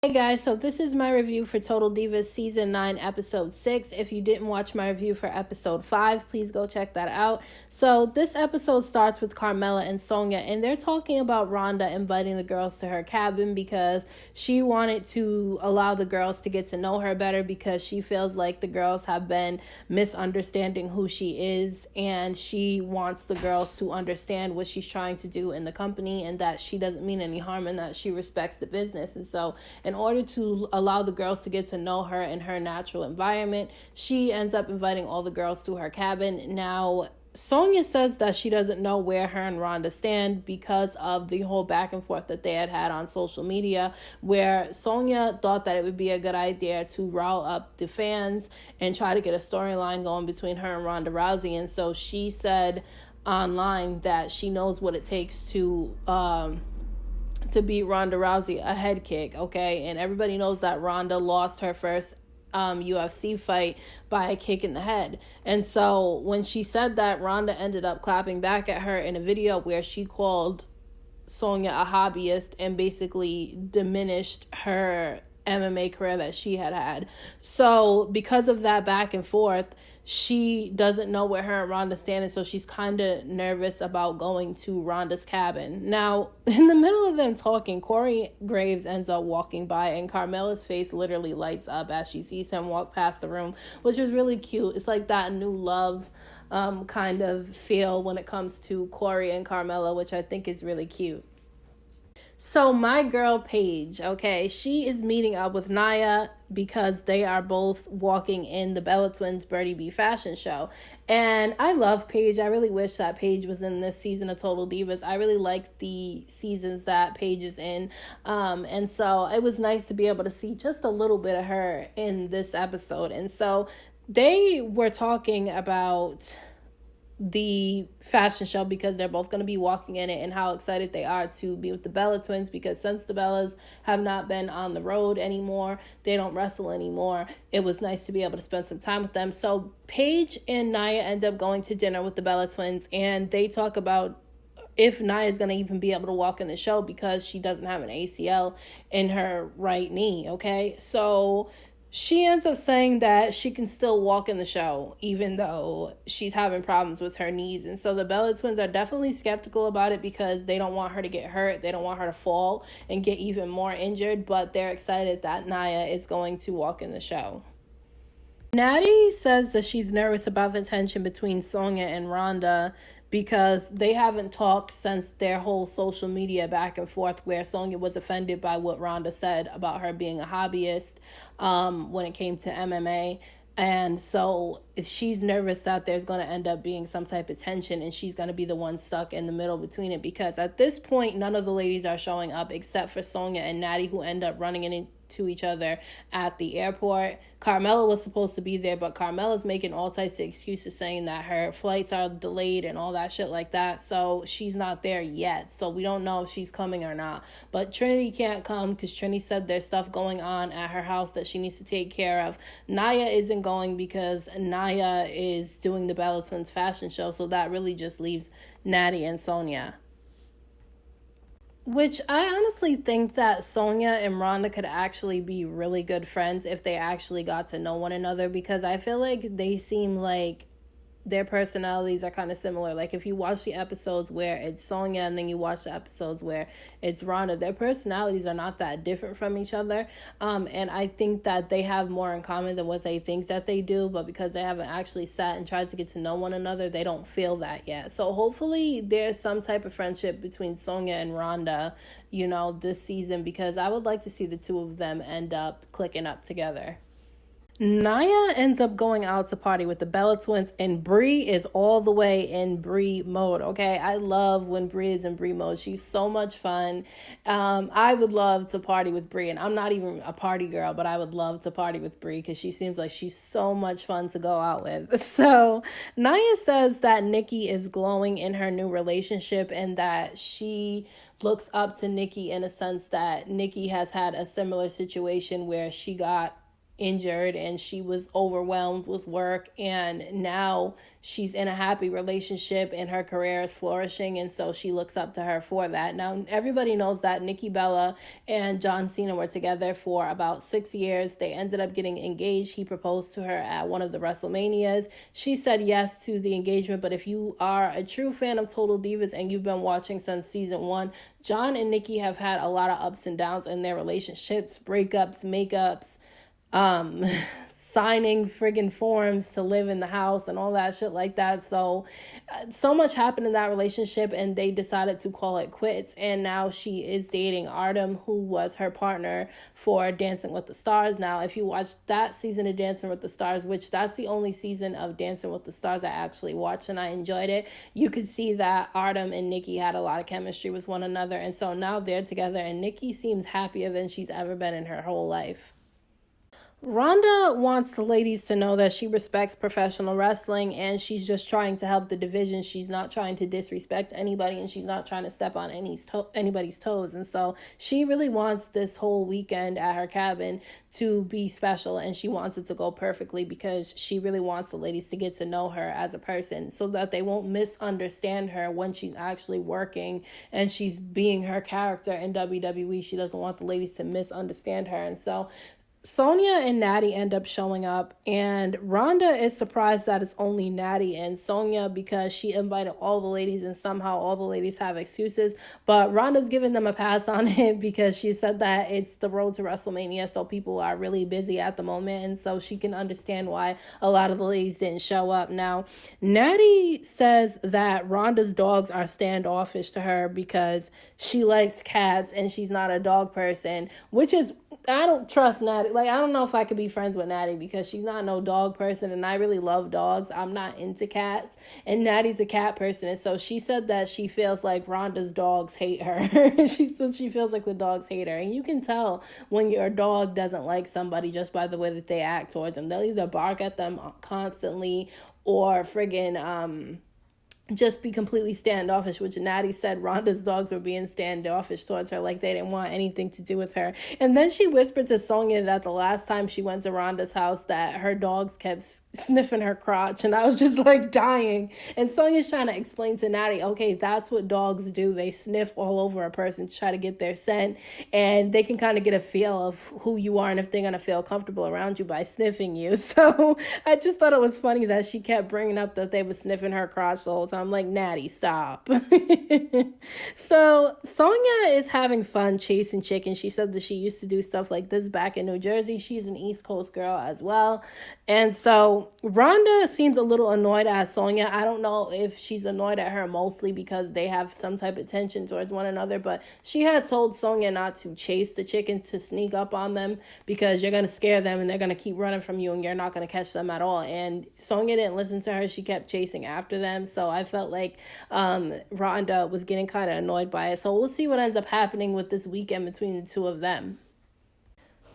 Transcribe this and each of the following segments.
Hey guys, so this is my review for Total Divas Season 9, Episode 6. If you didn't watch my review for Episode 5, please go check that out. So this episode starts with Carmela and Sonja, and they're talking about Rhonda inviting the girls to her cabin because she wanted to allow the girls to get to know her better because she feels like the girls have been misunderstanding who she is, and she wants the girls to understand what she's trying to do in the company and that she doesn't mean any harm and that she respects the business. And so in order to allow the girls to get to know her in her natural environment, she ends up inviting all the girls to her cabin. Now, Sonja says that she doesn't know where her and Rhonda stand because of the whole back and forth that they had on social media, where Sonja thought that it would be a good idea to rile up the fans and try to get a storyline going between her and Ronda Rousey. And so she said online that she knows what it takes to beat Ronda Rousey, a head kick, okay? And everybody knows that Ronda lost her first UFC fight by a kick in the head. And so when she said that, Ronda ended up clapping back at her in a video where she called Sonja a hobbyist and basically diminished her MMA career that she had. So because of that back and forth, she doesn't know where her and Rhonda stand, and so she's kind of nervous about going to Rhonda's cabin. Now, in the middle of them talking, Corey Graves ends up walking by, and Carmela's face literally lights up as she sees him walk past the room, which is really cute. It's like that new love kind of feel when it comes to Corey and Carmela, which I think is really cute. So my girl Paige, okay, she is meeting up with Nia because they are both walking in the Bella Twins Birdie B fashion show. And I love Paige. I really wish that Paige was in this season of Total Divas. I really like the seasons that Paige is in. And so it was nice to be able to see just a little bit of her in this episode. And so they were talking about the fashion show because they're both going to be walking in it and how excited they are to be with the Bella Twins, because since the Bellas have not been on the road anymore, they don't wrestle anymore, it was nice to be able to spend some time with them. So Paige and Nia end up going to dinner with the Bella Twins, and they talk about if Nia is going to even be able to walk in the show because she doesn't have an ACL in her right knee, okay? So she ends up saying that she can still walk in the show even though she's having problems with her knees. And so the Bella Twins are definitely skeptical about it because they don't want her to get hurt. They don't want her to fall and get even more injured, but they're excited that Nia is going to walk in the show. Natty says that she's nervous about the tension between Sonja and Rhonda because they haven't talked since their whole social media back and forth, where Sonja was offended by what Rhonda said about her being a hobbyist when it came to MMA. And so she's nervous that there's going to end up being some type of tension and she's going to be the one stuck in the middle between it, because at this point, none of the ladies are showing up except for Sonja and Natty, who end up running into each other at the airport. Carmela was supposed to be there, but Carmela's making all types of excuses saying that her flights are delayed and all that shit like that. So she's not there yet. So we don't know if she's coming or not. But Trinity can't come because Trinity said there's stuff going on at her house that she needs to take care of. Nia isn't going because Nia is doing the Bella Twins fashion show. So that really just leaves Natty and Sonja. Which I honestly think that Sonja and Rhonda could actually be really good friends if they actually got to know one another, because I feel like they seem like their personalities are kind of similar. Like if you watch the episodes where it's Sonja and then you watch the episodes where it's Rhonda, their personalities are not that different from each other. And I think that they have more in common than what they think that they do, but because they haven't actually sat and tried to get to know one another, they don't feel that yet. So hopefully there's some type of friendship between Sonja and Rhonda, this season, because I would like to see the two of them end up clicking up together. Nia ends up going out to party with the Bella Twins, and Brie is all the way in Brie mode, okay? I love when Brie is in Brie mode. She's so much fun. I would love to party with Brie, and I'm not even a party girl, but I would love to party with Brie because she seems like she's so much fun to go out with. So Nia says that Nikki is glowing in her new relationship and that she looks up to Nikki in a sense that Nikki has had a similar situation where she got injured and she was overwhelmed with work, and now she's in a happy relationship and her career is flourishing, and so she looks up to her for that. Now everybody knows that Nikki Bella and John Cena were together for about 6 years. They ended up getting engaged. He proposed to her at one of the WrestleManias. She said yes to the engagement, but if you are a true fan of Total Divas and you've been watching since season 1, John and Nikki have had a lot of ups and downs in their relationships, breakups, makeups, signing friggin' forms to live in the house and all that shit like that. So much happened in that relationship, and they decided to call it quits. And now she is dating Artem, who was her partner for Dancing with the Stars. Now, if you watched that season of Dancing with the Stars, which that's the only season of Dancing with the Stars I actually watched and I enjoyed it, you could see that Artem and Nikki had a lot of chemistry with one another. And so now they're together, and Nikki seems happier than she's ever been in her whole life. Rhonda wants the ladies to know that she respects professional wrestling and she's just trying to help the division. She's not trying to disrespect anybody, and she's not trying to step on anybody's toes. And so she really wants this whole weekend at her cabin to be special, and she wants it to go perfectly because she really wants the ladies to get to know her as a person so that they won't misunderstand her when she's actually working and she's being her character in WWE. She doesn't want the ladies to misunderstand her. And so Sonja and Natty end up showing up, and Rhonda is surprised that it's only Natty and Sonja because she invited all the ladies and somehow all the ladies have excuses. But Rhonda's giving them a pass on it because she said that it's the road to WrestleMania, so people are really busy at the moment, and so she can understand why a lot of the ladies didn't show up. Now, Natty says that Rhonda's dogs are standoffish to her because she likes cats and she's not a dog person, which is, I don't trust Natty. Like, I don't know if I could be friends with Natty because she's not no dog person, and I really love dogs. I'm not into cats, and Natty's a cat person, and so she said that she feels like Rhonda's dogs hate her. She said she feels like the dogs hate her, and you can tell when your dog doesn't like somebody just by the way that they act towards them. They'll either bark at them constantly or friggin' just be completely standoffish, which Natty said Rhonda's dogs were being standoffish towards her, like they didn't want anything to do with her. And then she whispered to Sonja that the last time she went to Rhonda's house that her dogs kept sniffing her crotch, and I was just like dying. And Sonja's trying to explain to Natty, okay, that's what dogs do. They sniff all over a person to try to get their scent, and they can kind of get a feel of who you are and if they're going to feel comfortable around you by sniffing you. So I just thought it was funny that she kept bringing up that they were sniffing her crotch the whole time. I'm like, Natty, stop. So Sonja is having fun chasing chickens. She said that she used to do stuff like this back in New Jersey. She's an East Coast girl as well. And so Rhonda seems a little annoyed at Sonja. I don't know if she's annoyed at her mostly because they have some type of tension towards one another, but she had told Sonja not to chase the chickens, to sneak up on them because you're going to scare them and they're going to keep running from you and you're not going to catch them at all. And Sonja didn't listen to her. She kept chasing after them. So I felt like Rhonda was getting kind of annoyed by it. So we'll see what ends up happening with this weekend between the two of them.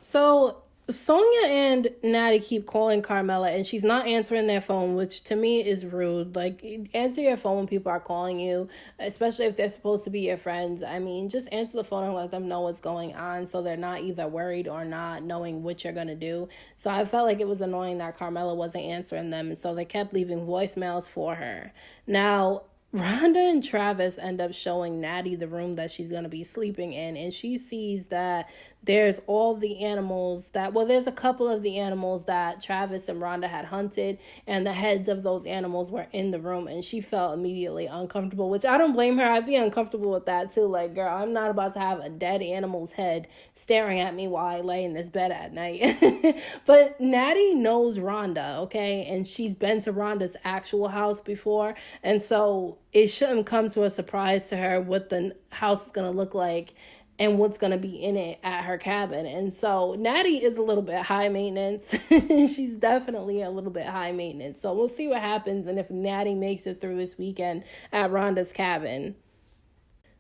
So Sonja and Natty keep calling Carmela and she's not answering their phone, which to me is rude. Like, answer your phone when people are calling you, especially if they're supposed to be your friends. I mean, just answer the phone and let them know what's going on so they're not either worried or not knowing what you're going to do. So I felt like it was annoying that Carmela wasn't answering them, and so they kept leaving voicemails for her. Now, Rhonda and Travis end up showing Natty the room that she's going to be sleeping in, and she sees that there's all the animals there's a couple of the animals that Travis and Rhonda had hunted, and the heads of those animals were in the room, and she felt immediately uncomfortable, which I don't blame her. I'd be uncomfortable with that too. Like, girl, I'm not about to have a dead animal's head staring at me while I lay in this bed at night. But Natty knows Rhonda, okay, and she's been to Rhonda's actual house before, and so it shouldn't come to a surprise to her what the house is going to look like and what's going to be in it at her cabin. And so Natty is a little bit high maintenance. She's definitely a little bit high maintenance. So we'll see what happens and if Natty makes it through this weekend at Rhonda's cabin.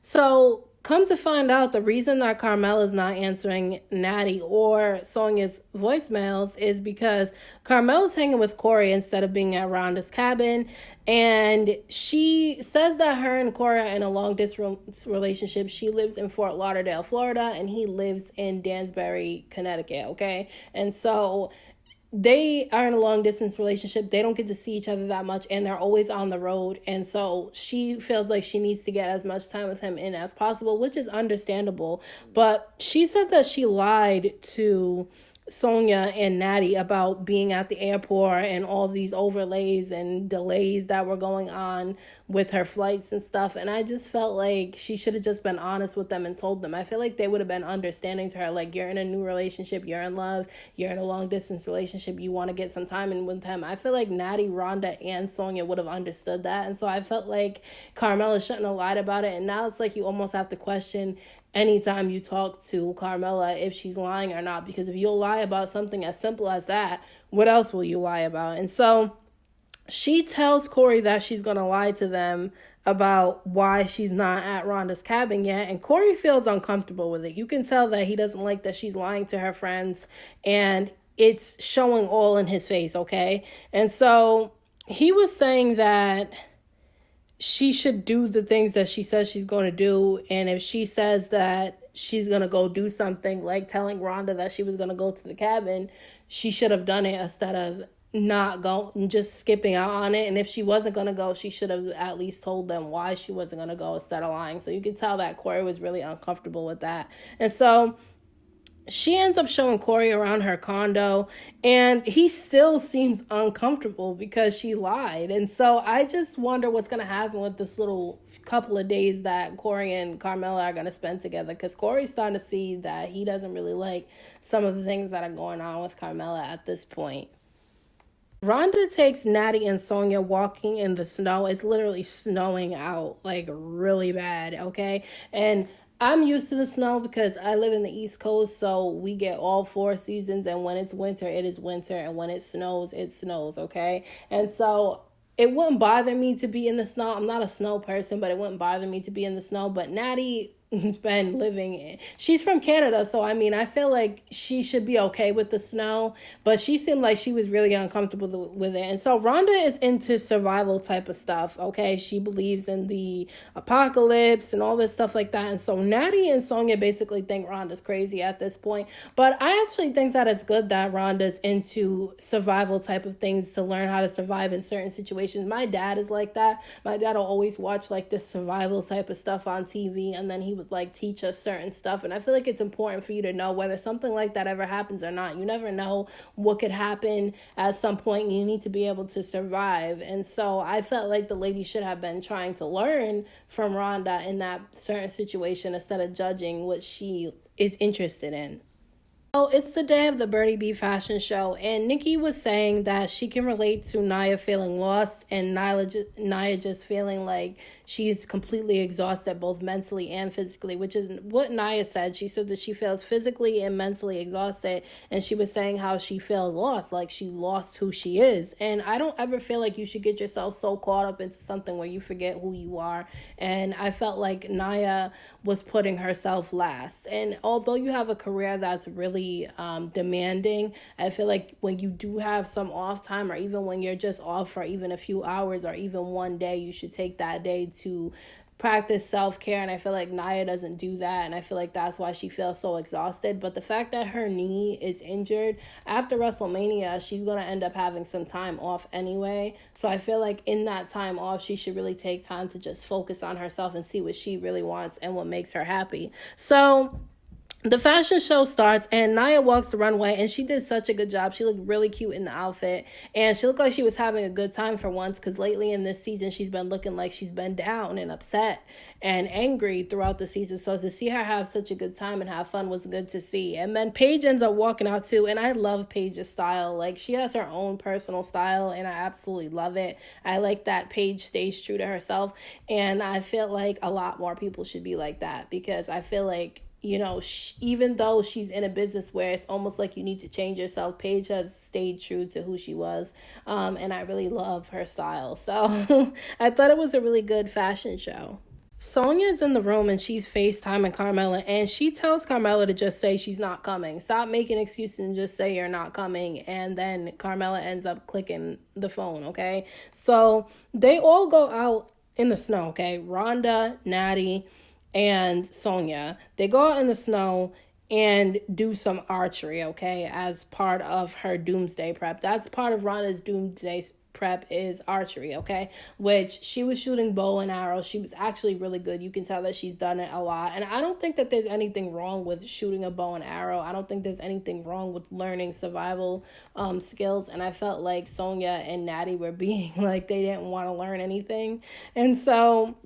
So Come to find out, the reason that Carmela's not answering Natty or Sonja's voicemails is because Carmela's hanging with Corey instead of being at Rhonda's cabin. And she says that her and Corey are in a long distance relationship. She lives in Fort Lauderdale, Florida, and he lives in Danbury, Connecticut, okay? And so they are in a long distance relationship. They don't get to see each other that much, and they're always on the road. And so she feels like she needs to get as much time with him in as possible, which is understandable. But she said that she lied to Sonja and Natty about being at the airport and all these overlays and delays that were going on with her flights and stuff. And I just felt like she should have just been honest with them and told them. I feel like they would have been understanding to her. Like, you're in a new relationship, you're in love, you're in a long distance relationship, you want to get some time in with him. I feel like Natty, Rhonda, and Sonja would have understood that. And so I felt like Carmela shouldn't have lied about it. And now it's like you almost have to question anytime you talk to Carmela if she's lying or not, because if you'll lie about something as simple as that, what else will you lie about? And so she tells Corey that she's going to lie to them about why she's not at Rhonda's cabin yet, and Corey feels uncomfortable with it. You can tell that he doesn't like that she's lying to her friends, and it's showing all in his face, okay? And so he was saying that she should do the things that she says she's going to do. And if she says that she's going to go do something, like telling Rhonda that she was going to go to the cabin, she should have done it instead of not going, just skipping out on it. And if she wasn't going to go, she should have at least told them why she wasn't going to go instead of lying. So you can tell that Corey was really uncomfortable with that. And so she ends up showing Corey around her condo, and he still seems uncomfortable because she lied. And so I just wonder what's going to happen with this little couple of days that Corey and Carmela are going to spend together, because Corey's starting to see that he doesn't really like some of the things that are going on with Carmela at this point. Rhonda takes Natty and Sonja walking in the snow. It's literally snowing out, like really bad, okay? And I'm used to the snow because I live in the East Coast, so we get all 4 seasons, and when it's winter, it is winter, and when it snows, okay? And so it wouldn't bother me to be in the snow. I'm not a snow person, but it wouldn't bother me to be in the snow. But Natty been living in, she's from Canada, so I mean, I feel like she should be okay with the snow, but she seemed like she was really uncomfortable with it. And so Rhonda is into survival type of stuff, okay? She believes in the apocalypse and all this stuff like that. And so Natty and Sonja basically think Rhonda's crazy at this point, but I actually think that it's good that Rhonda's into survival type of things to learn how to survive in certain situations. My dad is like that. My dad will always watch like this survival type of stuff on TV, and then he would like teach us certain stuff. And I feel like it's important for you to know whether something like that ever happens or not. You never know what could happen at some point. You need to be able to survive. And so I felt like the lady should have been trying to learn from Rhonda in that certain situation instead of judging what she is interested in. So it's the day of the Birdie Bee fashion show, and Nikki was saying that she can relate to Nia feeling lost and Nia just feeling like she's completely exhausted both mentally and physically, which is what Nia said. She said that she feels physically and mentally exhausted, and she was saying how she feels lost, like she lost who she is. And I don't ever feel like you should get yourself so caught up into something where you forget who you are. And I felt like Nia was putting herself last. And although you have a career that's really demanding, I feel like when you do have some off time, or even when you're just off for even a few hours or even one day, you should take that day to practice self-care. And I feel like Nia doesn't do that, and I feel like that's why she feels so exhausted. But the fact that her knee is injured after WrestleMania, she's going to end up having some time off anyway. So I feel like in that time off, she should really take time to just focus on herself and see what she really wants and what makes her happy. So the fashion show starts, and Nia walks the runway, and she did such a good job. She looked really cute in the outfit, and she looked like she was having a good time for once, because lately in this season, she's been looking like she's been down and upset and angry throughout the season. So to see her have such a good time and have fun was good to see. And then Paige ends up walking out too, and I love Paige's style. Like, she has her own personal style, and I absolutely love it. I like that Paige stays true to herself, and I feel like a lot more people should be like that, because I feel like, you know, even though she's in a business where it's almost like you need to change yourself, Paige has stayed true to who she was. And I really love her style. So I thought it was a really good fashion show. Sonya's in the room and she's FaceTiming Carmela, and she tells Carmela to just say she's not coming. Stop making excuses and just say you're not coming. And then Carmela ends up clicking the phone, okay? So they all go out in the snow, okay? Rhonda, Natty, and Sonja. They go out in the snow and do some archery, okay, as part of her doomsday prep. That's part of Rhonda's doomsday prep is archery, okay, which she was shooting bow and arrow. She was actually really good. You can tell that she's done it a lot, and I don't think that there's anything wrong with shooting a bow and arrow. I don't think there's anything wrong with learning survival skills, and I felt like Sonja and Natty were being like they didn't want to learn anything. And so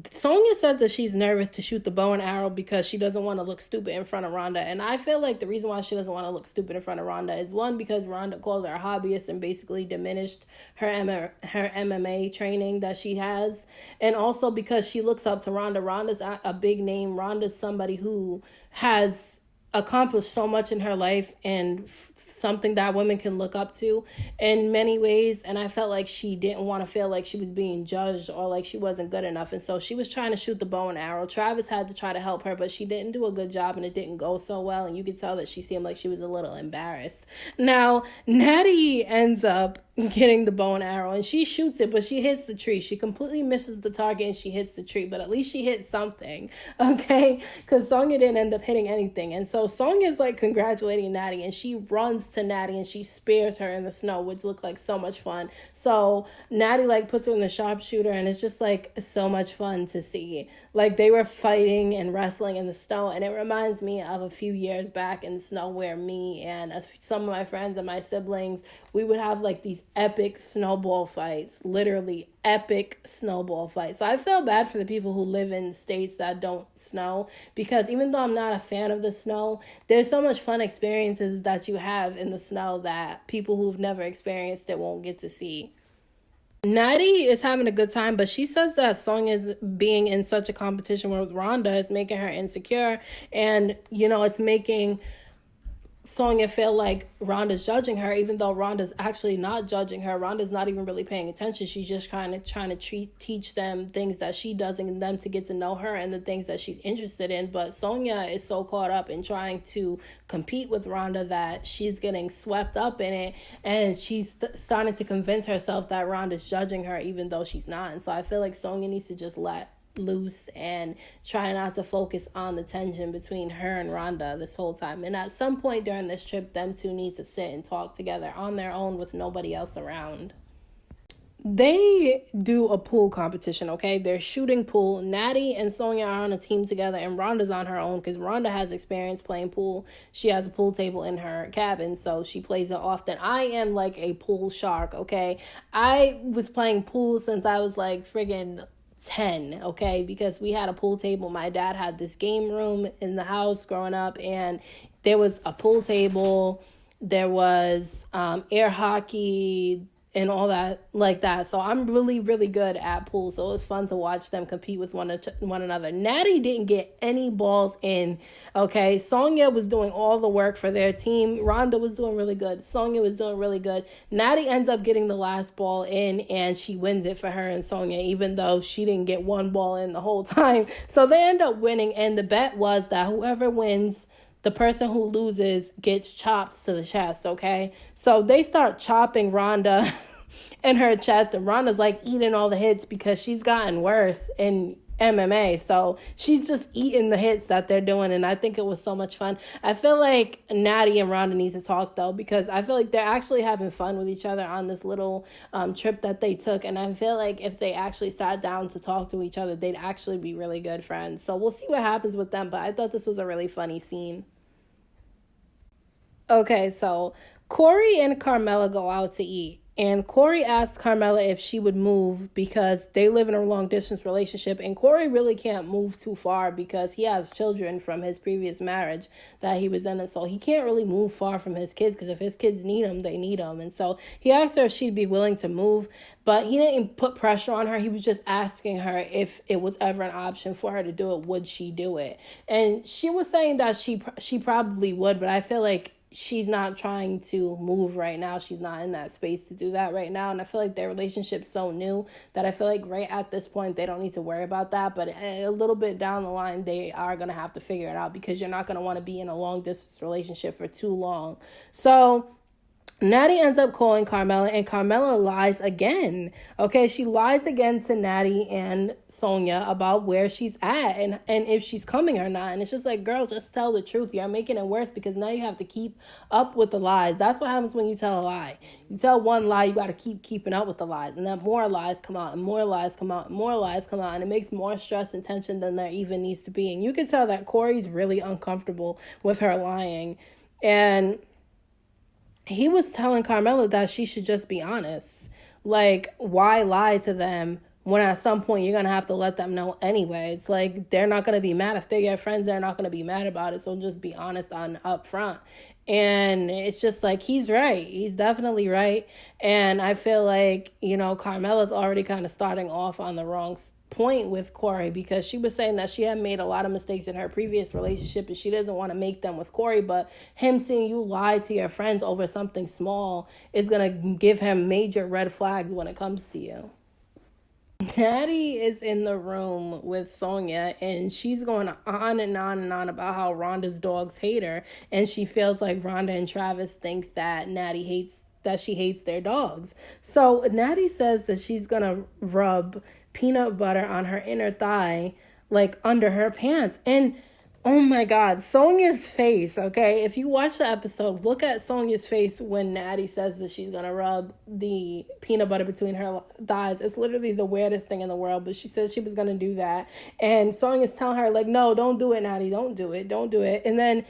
Sonja says that she's nervous to shoot the bow and arrow because she doesn't want to look stupid in front of Rhonda. And I feel like the reason why she doesn't want to look stupid in front of Rhonda is, one, because Rhonda called her a hobbyist and basically diminished her MMA training that she has. And also because she looks up to Rhonda. Rhonda's a big name. Rhonda's somebody who has accomplished so much in her life and something that women can look up to in many ways. And I felt like she didn't want to feel like she was being judged or like she wasn't good enough. And so she was trying to shoot the bow and arrow. Travis had to try to help her, but she didn't do a good job and it didn't go so well. And you could tell that she seemed like she was a little embarrassed. Now, Natty ends up getting the bow and arrow and she shoots it, but she hits the tree. She completely misses the target and she hits the tree, but at least she hit something, okay? Because Sonja didn't end up hitting anything. And so Sonja's like congratulating Natty and she runs to Natty and she spears her in the snow, which looked like so much fun. So Natty like puts her in the sharpshooter and it's just like so much fun to see. Like they were fighting and wrestling in the snow, and it reminds me of a few years back in the snow where me and some of my friends and my siblings, we would have like these epic snowball fights, literally epic snowball fights. So I feel bad for the people who live in states that don't snow, because even though I'm not a fan of the snow, there's so much fun experiences that you have in the snow that people who've never experienced it won't get to see. Natty is having a good time, but she says that Sonja's being in such a competition with Rhonda is making her insecure, and it's making Sonja feel like Rhonda's judging her, even though Rhonda's actually not judging her. Rhonda's not even really paying attention. She's just trying to teach them things that she does and them to get to know her and the things that she's interested in. But Sonja is so caught up in trying to compete with Rhonda that she's getting swept up in it, and she's starting to convince herself that Rhonda's judging her, even though she's not. And so I feel like Sonja needs to just let loose and try not to focus on the tension between her and Rhonda this whole time. And at some point during this trip, them two need to sit and talk together on their own with nobody else around. They do a pool competition, okay? They're shooting pool. Natty and Sonja are on a team together, and Rhonda's on her own because Rhonda has experience playing pool. She has a pool table in her cabin, so she plays it often. I am like a pool shark, okay? I was playing pool since I was like friggin' 10, okay, because we had a pool table. My dad had this game room in the house growing up, and there was a pool table, there was air hockey and all that like that. So I'm really, really good at pool. So it was fun to watch them compete with one another. Natty didn't get any balls in, okay? Sonja was doing all the work for their team. Rhonda was doing really good. Sonja was doing really good. Natty ends up getting the last ball in, and she wins it for her and Sonja, even though she didn't get one ball in the whole time. So they end up winning, and the bet was that whoever wins, the person who loses gets chopped to the chest, okay? So they start chopping Rhonda in her chest, and Rhonda's like eating all the hits because she's gotten worse in MMA. So she's just eating the hits that they're doing, and I think it was so much fun. I feel like Natty and Rhonda need to talk, though, because I feel like they're actually having fun with each other on this little trip that they took, and I feel like if they actually sat down to talk to each other, they'd actually be really good friends. So we'll see what happens with them, but I thought this was a really funny scene. Okay, so Corey and Carmela go out to eat. And Corey asked Carmela if she would move because they live in a long distance relationship. And Corey really can't move too far because he has children from his previous marriage that he was in. And so he can't really move far from his kids because if his kids need him, they need him. And so he asked her if she'd be willing to move, but he didn't put pressure on her. He was just asking her if it was ever an option for her to do it, would she do it? And she was saying that she probably would, but I feel like she's not trying to move right now. She's not in that space to do that right now. And I feel like their relationship's so new that I feel like right at this point, they don't need to worry about that. But a little bit down the line, they are going to have to figure it out, because you're not going to want to be in a long distance relationship for too long. So Natty ends up calling Carmela, and Carmela lies again. Okay, she lies again to Natty and Sonja about where she's at and if she's coming or not. And it's just like, girl, just tell the truth. You're making it worse, because now you have to keep up with the lies. That's what happens when you tell a lie. You tell one lie, you got to keep keeping up with the lies. And then more lies come out, and more lies come out, and more lies come out. And it makes more stress and tension than there even needs to be. And you can tell that Corey's really uncomfortable with her lying. And he was telling Carmela that she should just be honest. Like, why lie to them when at some point you're going to have to let them know anyway? It's like, they're not going to be mad. If they're your friends, they're not going to be mad about it. So just be honest on up front. And it's just like, he's right. He's definitely right. And I feel like, Carmela's already kind of starting off on the wrong point with Corey, because she was saying that she had made a lot of mistakes in her previous relationship and she doesn't want to make them with Corey, but him seeing you lie to your friends over something small is going to give him major red flags when it comes to you. Natty is in the room with Sonja, and she's going on and on and on about how Rhonda's dogs hate her, and she feels like Rhonda and Travis think that she hates their dogs. So Natty says that she's gonna rub peanut butter on her inner thigh, like under her pants. And oh my God, Sonja's face, okay? If you watch the episode, look at Sonja's face when Natty says that she's gonna rub the peanut butter between her thighs. It's literally the weirdest thing in the world, but she said she was gonna do that. And Sonja's telling her, like, no, don't do it, Natty, don't do it. And then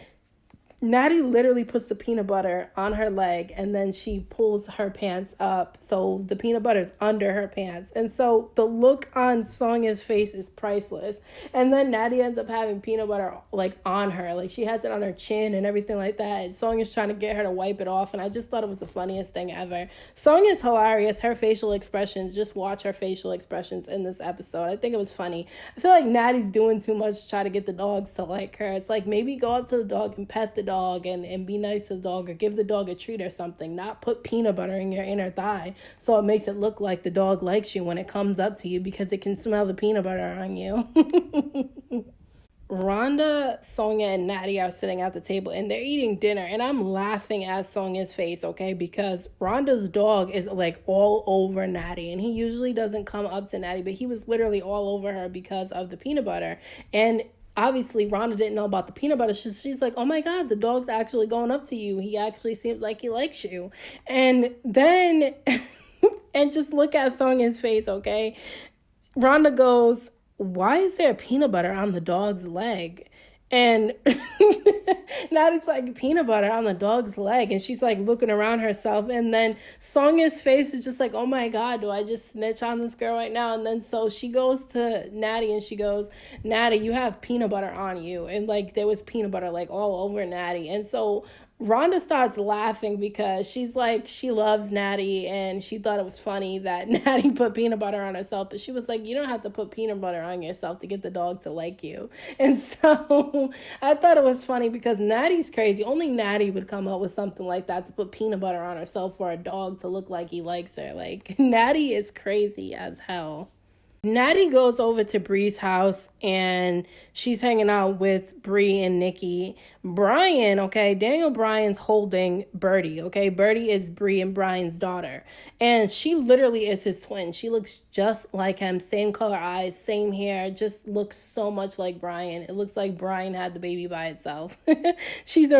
Natty literally puts the peanut butter on her leg, and then she pulls her pants up so the peanut butter is under her pants. And so the look on Sonja's face is priceless. And then Natty ends up having peanut butter like on her, like she has it on her chin and everything like that. And Sonja's trying to get her to wipe it off, and I just thought it was the funniest thing ever. Sonja's hilarious. Her facial expressions, just watch her facial expressions in this episode. I think it was funny. I feel like Natty's doing too much to try to get the dogs to like her. It's like, maybe go up to the dog and pet the dog and be nice to the dog, or give the dog a treat or something. Not put peanut butter in your inner thigh so it makes it look like the dog likes you when it comes up to you, because it can smell the peanut butter on you. Rhonda, Sonja, and Natty are sitting at the table and they're eating dinner, and I'm laughing at Sonja's face, okay, because Rhonda's dog is like all over Natty, and he usually doesn't come up to Natty, but he was literally all over her because of the peanut butter. And obviously, Rhonda didn't know about the peanut butter. She's like, oh my God, the dog's actually going up to you. He actually seems like he likes you. And then, and just look at Sonja's face, okay? Rhonda goes, why is there peanut butter on the dog's leg? And now it's like peanut butter on the dog's leg. And she's like looking around herself. And then Sonja's face is just like, oh my God, do I just snitch on this girl right now? And then so she goes to Natty and she goes, Natty, you have peanut butter on you. And like there was peanut butter like all over Natty. And so Rhonda starts laughing because she's like, she loves Natty and she thought it was funny that Natty put peanut butter on herself. But she was like, you don't have to put peanut butter on yourself to get the dog to like you. And so I thought it was funny because Natty's crazy. Only Natty would come up with something like that, to put peanut butter on herself for a dog to look like he likes her. Like, Natty is crazy as hell. Natty goes over to Bree's house and she's hanging out with Bree and Nikki. Brian, okay, Daniel Bryan's holding Birdie, okay? Birdie is Bree and Brian's daughter. And she literally is his twin. She looks just like him, same color eyes, same hair, just looks so much like Brian. It looks like Brian had the baby by itself. She's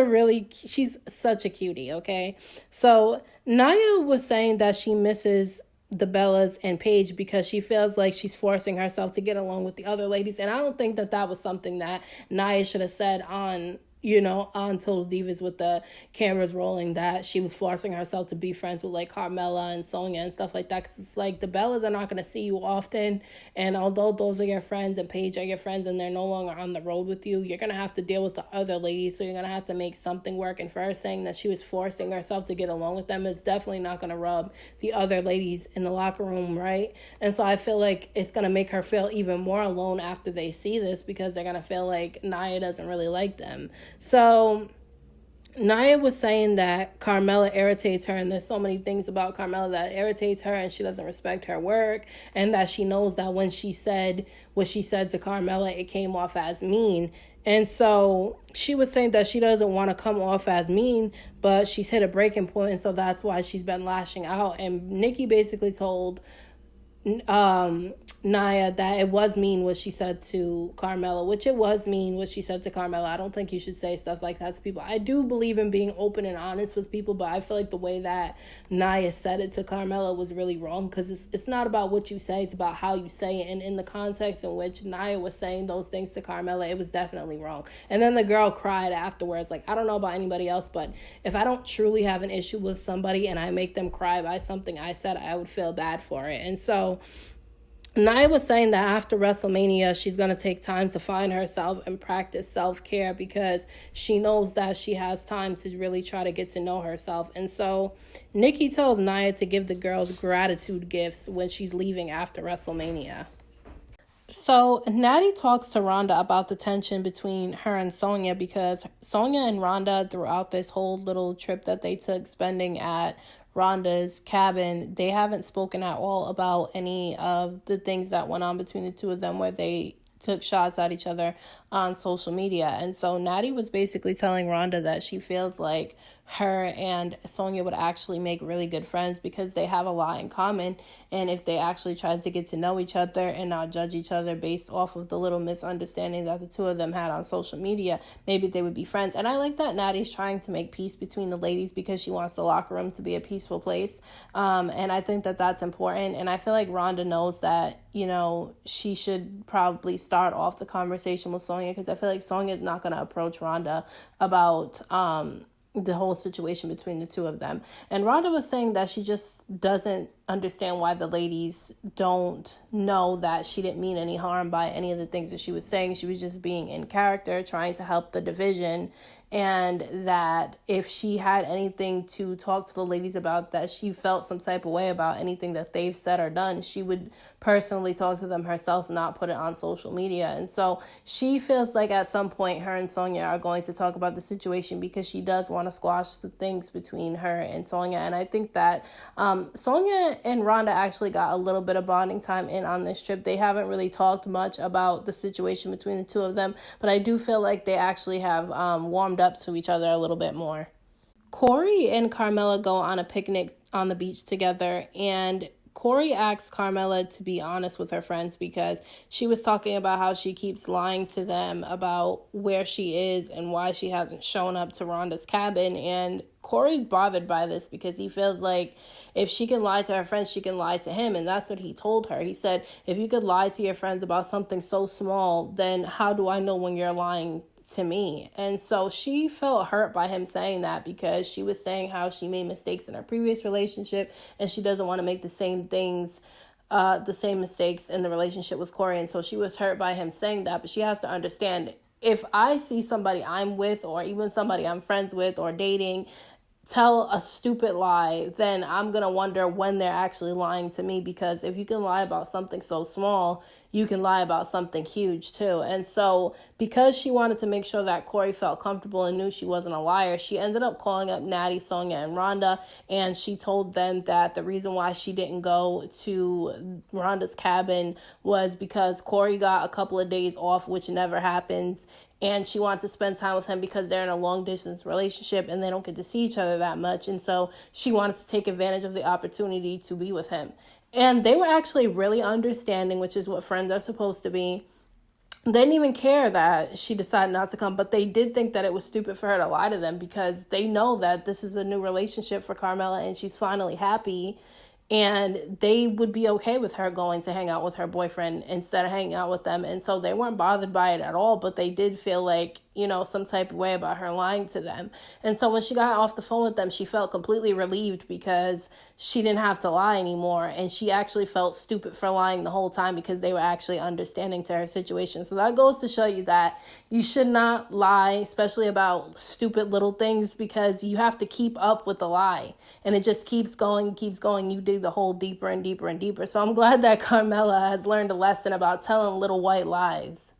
such a cutie, okay? So Naya was saying that she misses the Bellas and Paige because she feels like she's forcing herself to get along with the other ladies. And I don't think that was something that Naya should have said on Total Divas with the cameras rolling, that she was forcing herself to be friends with like Carmela and Sonja and stuff like that. Because it's like the Bellas are not going to see you often. And although those are your friends and Paige are your friends and they're no longer on the road with you, you're going to have to deal with the other ladies. So you're going to have to make something work. And for her saying that she was forcing herself to get along with them, it's definitely not going to rub the other ladies in the locker room right. And so I feel like it's going to make her feel even more alone after they see this, because they're going to feel like Naya doesn't really like them. So Naya was saying that Carmela irritates her, and there's so many things about Carmela that irritates her, and she doesn't respect her work, and that she knows that when she said what she said to Carmela, it came off as mean. And so she was saying that she doesn't want to come off as mean, but she's hit a breaking point, and so that's why she's been lashing out. And Nikki basically told Naya that it was mean what she said to Carmela, which it was mean what she said to Carmela. I don't think you should say stuff like that to people. I do believe in being open and honest with people, but I feel like the way that Naya said it to Carmela was really wrong, because it's not about what you say, it's about how you say it. And in the context in which Naya was saying those things to Carmela, it was definitely wrong. And then the girl cried afterwards. Like, I don't know about anybody else, but if I don't truly have an issue with somebody and I make them cry by something I said, I would feel bad for it. And so Nia was saying that after WrestleMania, she's going to take time to find herself and practice self-care, because she knows that she has time to really try to get to know herself. And so Nikki tells Nia to give the girls gratitude gifts when she's leaving after WrestleMania. So Natty talks to Rhonda about the tension between her and Sonja, because Sonja and Rhonda, throughout this whole little trip that they took spending at Rhonda's cabin, they haven't spoken at all about any of the things that went on between the two of them, where they took shots at each other on social media. And so Natty was basically telling Rhonda that she feels like her and Sonja would actually make really good friends, because they have a lot in common. And if they actually tried to get to know each other and not judge each other based off of the little misunderstanding that the two of them had on social media, maybe they would be friends. And I like that Natty's trying to make peace between the ladies, because she wants the locker room to be a peaceful place. And I think that that's important. And I feel like Rhonda knows that, you know, she should probably start off the conversation with Sonja, because I feel like Sonja is not going to approach Rhonda about the whole situation between the two of them. And Rhonda was saying that she just doesn't understand why the ladies don't know that she didn't mean any harm by any of the things that she was saying. She was just being in character, trying to help the division, and that if she had anything to talk to the ladies about, that she felt some type of way about anything that they've said or done, she would personally talk to them herself, not put it on social media. And so she feels like at some point her and Sonja are going to talk about the situation, because she does want to squash the things between her and Sonja. And I think that Sonja and Rhonda actually got a little bit of bonding time in on this trip. They haven't really talked much about the situation between the two of them, but I do feel like they actually have warmed up to each other a little bit more. Corey and Carmela go on a picnic on the beach together, and Corey asks Carmela to be honest with her friends, because she was talking about how she keeps lying to them about where she is and why she hasn't shown up to Rhonda's cabin. And Corey's bothered by this, because he feels like if she can lie to her friends, she can lie to him. And that's what he told her. He said, if you could lie to your friends about something so small, then how do I know when you're lying to me? And so she felt hurt by him saying that, because she was saying how she made mistakes in her previous relationship, and she doesn't want to make the same mistakes in the relationship with Corey. And so she was hurt by him saying that. But she has to understand, if I see somebody I'm with, or even somebody I'm friends with or dating, tell a stupid lie, then I'm going to wonder when they're actually lying to me, because if you can lie about something so small, you can lie about something huge too. And so because she wanted to make sure that Corey felt comfortable and knew she wasn't a liar, she ended up calling up Natty, Sonja, and Rhonda, and she told them that the reason why she didn't go to Rhonda's cabin was because Corey got a couple of days off, which never happens, and she wants to spend time with him because they're in a long distance relationship and they don't get to see each other that much. And so she wanted to take advantage of the opportunity to be with him. And they were actually really understanding, which is what friends are supposed to be. They didn't even care that she decided not to come, but they did think that it was stupid for her to lie to them, because they know that this is a new relationship for Carmela and she's finally happy. And they would be okay with her going to hang out with her boyfriend instead of hanging out with them. And so they weren't bothered by it at all, but they did feel like, you know, some type of way about her lying to them. And so when she got off the phone with them, she felt completely relieved, because she didn't have to lie anymore. And she actually felt stupid for lying the whole time, because they were actually understanding to her situation. So that goes to show you that you should not lie, especially about stupid little things, because you have to keep up with the lie. And it just keeps going. You dig the hole deeper and deeper and deeper. So I'm glad that Carmela has learned a lesson about telling little white lies.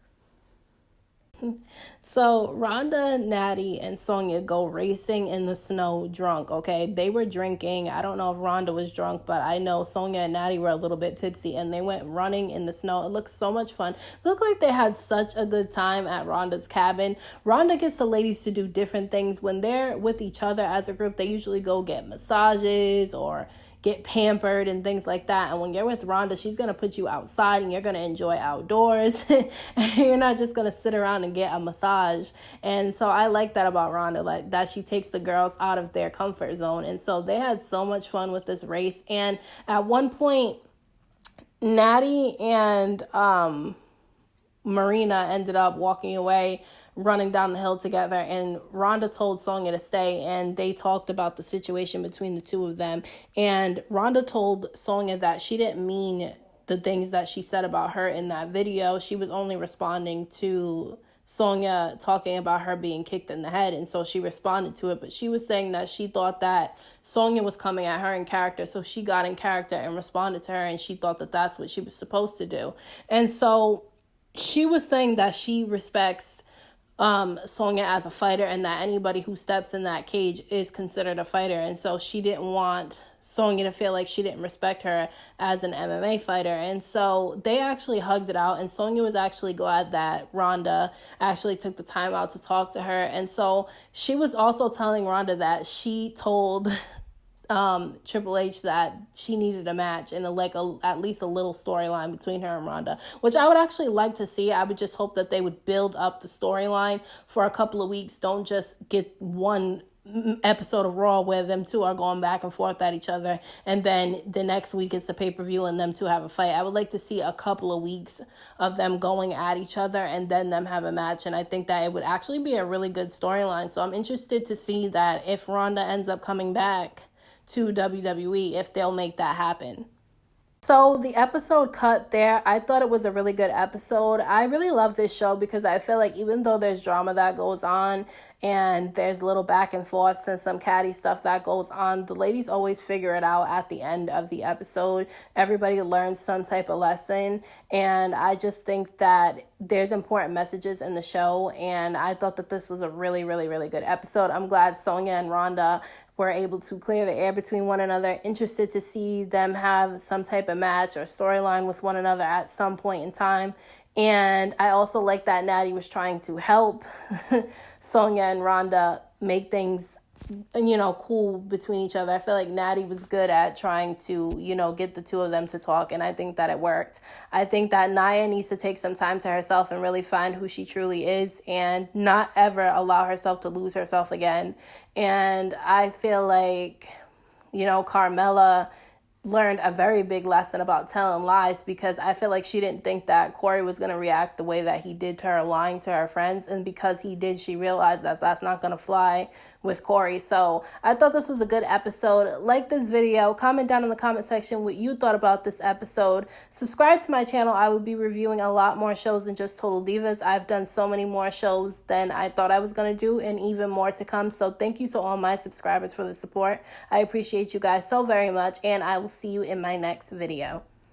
So Rhonda, Natty, and Sonja go racing in the snow drunk, okay? They were drinking. I don't know if Rhonda was drunk, but I know Sonja and Natty were a little bit tipsy, and they went running in the snow. It looked so much fun. It looked like they had such a good time at Rhonda's cabin. Rhonda gets the ladies to do different things. When they're with each other as a group, they usually go get massages or get pampered and things like that. And when you're with Rhonda, she's going to put you outside and you're going to enjoy outdoors. And you're not just going to sit around and get a massage. And so I like that about Rhonda, like that she takes the girls out of their comfort zone. And so they had so much fun with this race. And at one point, Natty and Marina ended up walking away, running down the hill together, and Rhonda told Sonja to stay, and they talked about the situation between the two of them. And Rhonda told Sonja that she didn't mean the things that she said about her in that video. She was only responding to Sonja talking about her being kicked in the head, and so she responded to it. But she was saying that she thought that Sonja was coming at her in character, so she got in character and responded to her, and she thought that that's what she was supposed to do. And so she was saying that she respects Sonja as a fighter, and that anybody who steps in that cage is considered a fighter. And so she didn't want Sonja to feel like she didn't respect her as an MMA fighter. And so they actually hugged it out, and Sonja was actually glad that Rhonda actually took the time out to talk to her. And so she was also telling Rhonda that she told Triple H that she needed a match and at least a little storyline between her and Rhonda, which I would actually like to see. I would just hope that they would build up the storyline for a couple of weeks. Don't just get one episode of Raw where them two are going back and forth at each other, and then the next week is the pay-per-view and them two have a fight. I would like to see a couple of weeks of them going at each other and then them have a match, and I think that it would actually be a really good storyline. So I'm interested to see that if Rhonda ends up coming back to WWE, if they'll make that happen. So the episode cut there. I thought it was a really good episode. I really love this show because I feel like even though there's drama that goes on and there's little back and forths and some catty stuff that goes on, the ladies always figure it out at the end of the episode. Everybody learns some type of lesson, and I just think that there's important messages in the show, and I thought that this was a really, really, really good episode. I'm glad Sonja and Rhonda were able to clear the air between one another. Interested to see them have some type of match or storyline with one another at some point in time. And I also like that Natty was trying to help Sonja and Rhonda make things, cool between each other. I feel like Natty was good at trying to, get the two of them to talk, and I think that it worked. I think that Nia needs to take some time to herself and really find who she truly is and not ever allow herself to lose herself again. And I feel like, Carmela learned a very big lesson about telling lies, because I feel like she didn't think that Corey was going to react the way that he did to her, lying to her friends. And because he did, she realized that that's not going to fly with Corey. So I thought this was a good episode. Like this video, comment down in the comment section what you thought about this episode. Subscribe to my channel. I will be reviewing a lot more shows than just Total Divas. I've done so many more shows than I thought I was going to do, and even more to come. So thank you to all my subscribers for the support. I appreciate you guys so very much, and I will see you in my next video.